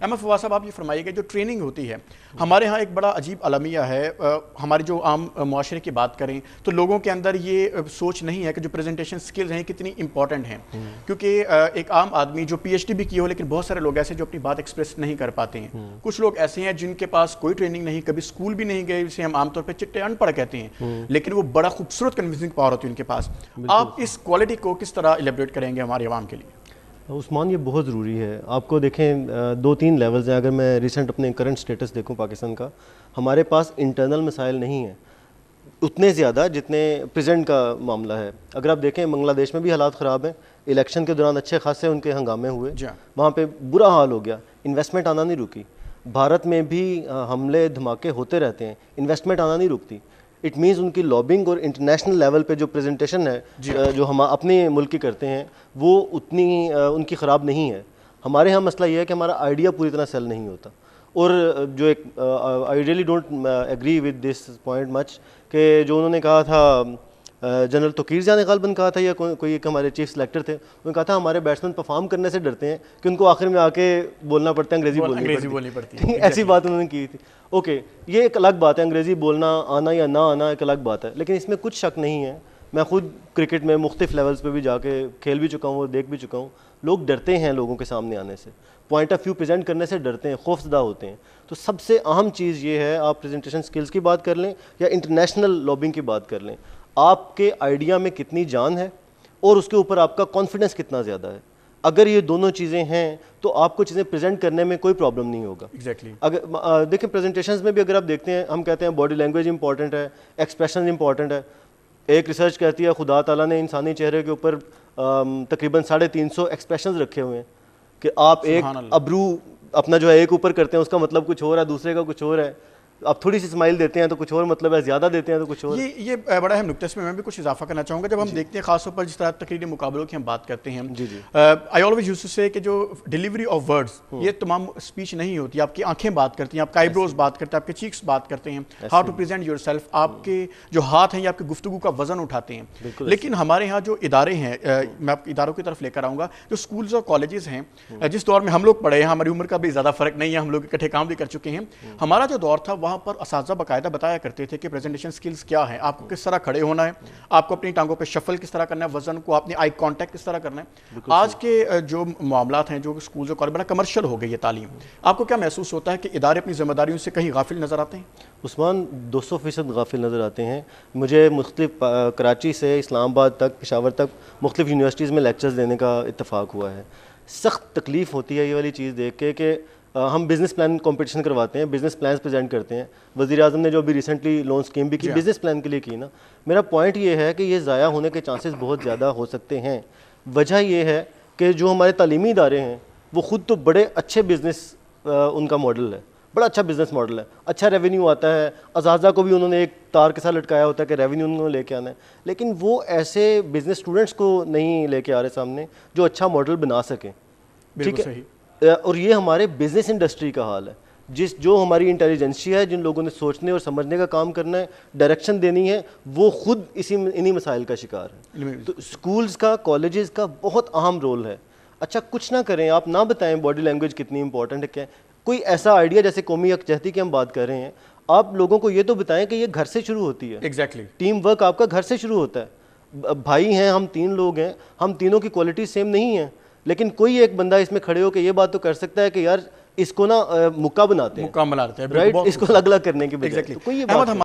احمد فواز صاحب آپ یہ فرمائیے کہ جو ٹریننگ ہوتی ہے ہمارے ہاں ایک بڑا عجیب المیہ ہے. ہماری جو عام معاشرے کی بات کریں تو لوگوں کے اندر یہ سوچ نہیں ہے کہ جو پریزنٹیشن سکلز ہیں کتنی امپورٹنٹ ہیں, کیونکہ ایک عام آدمی جو پی ایچ ڈی بھی کی ہو لیکن بہت سارے لوگ ایسے جو اپنی بات ایکسپریس نہیں کر پاتے ہیں. کچھ لوگ ایسے ہیں جن کے پاس کوئی ٹریننگ نہیں, کبھی اسکول بھی نہیں گئے, جسے ہم عام طور پہ چٹے ان پڑھ کہتے ہیں, لیکن وہ بڑا خوبصورت کنوینسنگ پاور ہوتی ہے ان کے پاس. آپ اس کوالٹی کو کس طرح ایلیبریٹ کریں گے ہمارے عوام کے لیے؟ عثمان, یہ بہت ضروری ہے. آپ کو دیکھیں 2-3 لیولز ہیں. اگر میں ریسنٹ اپنے کرنٹ سٹیٹس دیکھوں پاکستان کا, ہمارے پاس انٹرنل مسائل نہیں ہیں اتنے زیادہ جتنے پریزنٹ کا معاملہ ہے. اگر آپ دیکھیں بنگلہ دیش میں بھی حالات خراب ہیں. الیکشن کے دوران اچھے خاصے ان کے ہنگامے ہوئے, وہاں پہ برا حال ہو گیا, انویسٹمنٹ آنا نہیں رکی. بھارت میں بھی حملے دھماکے ہوتے رہتے ہیں, انویسٹمنٹ آنا نہیں رکتی. اٹ مینز ان کی لابنگ اور انٹرنیشنل لیول پہ جو پریزنٹیشن ہے جو ہم اپنے ملک کی کرتے ہیں وہ اتنی ان کی خراب نہیں ہے. ہمارے ہاں مسئلہ یہ ہے کہ ہمارا آئیڈیا پوری طرح سیل نہیں ہوتا. اور جو ایک I really don't agree with this point much کہ جو انہوں نے کہا تھا جنرل توقیر جان نے غالباً کہا تھا یا کوئی ایک ہمارے چیف سلیکٹر تھے, انہوں نے کہا تھا ہمارے بیٹسمین پرفارم کرنے سے ڈرتے ہیں کہ ان کو آخر میں آ کے بولنا پڑتا ہے, انگریزی بولنی پڑتی ہے. ایسی بات انہوں نے کی تھی. اوکے, یہ ایک الگ بات ہے, انگریزی بولنا آنا یا نہ آنا ایک الگ بات ہے, لیکن اس میں کچھ شک نہیں ہے. میں خود کرکٹ میں مختلف لیولز پہ بھی جا کے کھیل بھی چکا ہوں اور دیکھ بھی چکا ہوں. لوگ ڈرتے ہیں لوگوں کے سامنے آنے سے, پوائنٹ آف ویو پریزنٹ کرنے سے ڈرتے ہیں, خوف زدہ ہوتے ہیں. تو سب سے اہم چیز یہ ہے, آپ پریزنٹیشن سکلز کی بات کر لیں یا انٹرنیشنل لابنگ کی بات کر لیں, آپ کے آئیڈیا میں کتنی جان ہے اور اس کے اوپر آپ کا کانفیڈنس کتنا زیادہ ہے. اگر یہ دونوں چیزیں ہیں تو آپ کو چیزیں پریزنٹ کرنے میں کوئی پرابلم نہیں ہوگا. اگر دیکھیں پریزنٹیشنز میں بھی اگر آپ دیکھتے ہیں, ہم کہتے ہیں باڈی لینگویج امپورٹنٹ ہے, ایکسپریشن امپورٹنٹ ہے. ایک ریسرچ کہتی ہے خدا تعالیٰ نے انسانی چہرے کے اوپر تقریباً 350 ایکسپریشنز رکھے ہوئے ہیں کہ آپ ایک ابرو اپنا جو ہے ایک اوپر کرتے ہیں اس کا مطلب کچھ اور ہے, دوسرے کا کچھ اور ہے. آپ تھوڑی سی اسمائل دیتے ہیں تو کچھ اور مطلب ہے, زیادہ دیتے ہیں تو کچھ اور. یہ بڑا اہم نکتہ, اس میں بھی کچھ اضافہ کرنا چاہوں گا. جب ہم دیکھتے ہیں خاص طور پر جس طرح تقریری مقابلوں کی ہم بات کرتے ہیں, آئی آلویز یوزڈ ٹو سے کہ جو ڈیلیوری آف ورڈز یہ تمام اسپیچ نہیں ہوتی. آپ کی آنکھیں بات کرتی ہیں, آپ کا آئیبروز بات کرتے ہیں, آپ کے چیکس بات کرتے ہیں, how to present yourself, آپ کے جو ہاتھ ہیں یہ آپ کی گفتگو کا وزن اٹھاتے ہیں. لیکن ہمارے ہاں جو ادارے ہیں, میں آپ اداروں کی طرف لے کر آؤں گا, جو اسکولز اور کالجز ہیں, جس دور میں ہم لوگ پڑھے ہیں, ہماری عمر کا بھی زیادہ فرق نہیں ہے, ہم لوگ اکٹھے کام بھی کر چکے ہیں. ہمارا جو دور تھا وہاں پر اساتذہ باقاعدہ بتایا کرتے تھے کہ پریزنٹیشن سکلز کیا ہیں, آپ کو کس طرح کھڑے ہونا ہے, آپ کو اپنی ٹانگوں پہ شفل کس طرح کرنا ہے, وزن کو اپنے آئی کانٹیکٹ کس طرح کرنا ہے. آج کے جو معاملات ہیں جو اسکولز اور کالج بڑا کمرشل ہو گئی ہے تعلیم. آپ کو کیا محسوس ہوتا ہے کہ ادارے اپنی ذمہ داریوں سے کہیں غافل نظر آتے ہیں؟ عثمان 200% غافل نظر آتے ہیں. مجھے مختلف کراچی سے اسلام آباد تک, پشاور تک مختلف یونیورسٹیز میں لیکچرز دینے کا اتفاق ہوا ہے. سخت تکلیف ہوتی ہے یہ والی چیز دیکھ کے کہ ہم بزنس پلان کمپٹیشن کرواتے ہیں, بزنس پلانس پریزنٹ کرتے ہیں. وزیر اعظم نے جو ابھی ریسنٹلی لون اسکیم بھی کی بزنس پلان کے لیے کی نا, میرا پوائنٹ یہ ہے کہ یہ ضائع ہونے کے چانسز بہت زیادہ ہو سکتے ہیں. وجہ یہ ہے کہ جو ہمارے تعلیمی ادارے ہیں وہ خود تو بڑے اچھے بزنس ان کا ماڈل ہے, بڑا اچھا بزنس ماڈل ہے, اچھا ریونیو آتا ہے. اساتذہ کو بھی انہوں نے ایک تار کے ساتھ لٹکایا ہوتا ہے کہ ریونیو انہوں نے لے کے آنا ہے, لیکن وہ ایسے بزنس اسٹوڈنٹس کو نہیں لے کے آ رہے سامنے جو اچھا ماڈل بنا سکیں. ٹھیک ہے, اور یہ ہمارے بزنس انڈسٹری کا حال ہے. جو ہماری انٹیلیجنسی ہے, جن لوگوں نے سوچنے اور سمجھنے کا کام کرنا ہے, ڈائریکشن دینی ہے, وہ خود انہی مسائل کا شکار ہے. تو اسکولز کا, کالجز کا بہت اہم رول ہے. اچھا کچھ نہ کریں, آپ نہ بتائیں باڈی لینگویج کتنی امپورٹنٹ ہے, کیا کوئی ایسا آئیڈیا جیسے قومی یکجہتی کی ہم بات کر رہے ہیں, آپ لوگوں کو یہ تو بتائیں کہ یہ گھر سے شروع ہوتی ہے. ایگزیکٹلی, ٹیم ورک آپ کا گھر سے شروع ہوتا ہے. بھائی ہیں ہم, 3 لوگ ہیں, ہم تینوں کی کوالٹی سیم نہیں ہیں, لیکن کوئی ایک بندہ اس میں کھڑے ہو کہ یہ بات تو کر سکتا ہے کہ یار اس کو نا مکہ بناتے ہیں, رائٹ, اس کو الگ الگ کرنے کی بجائے.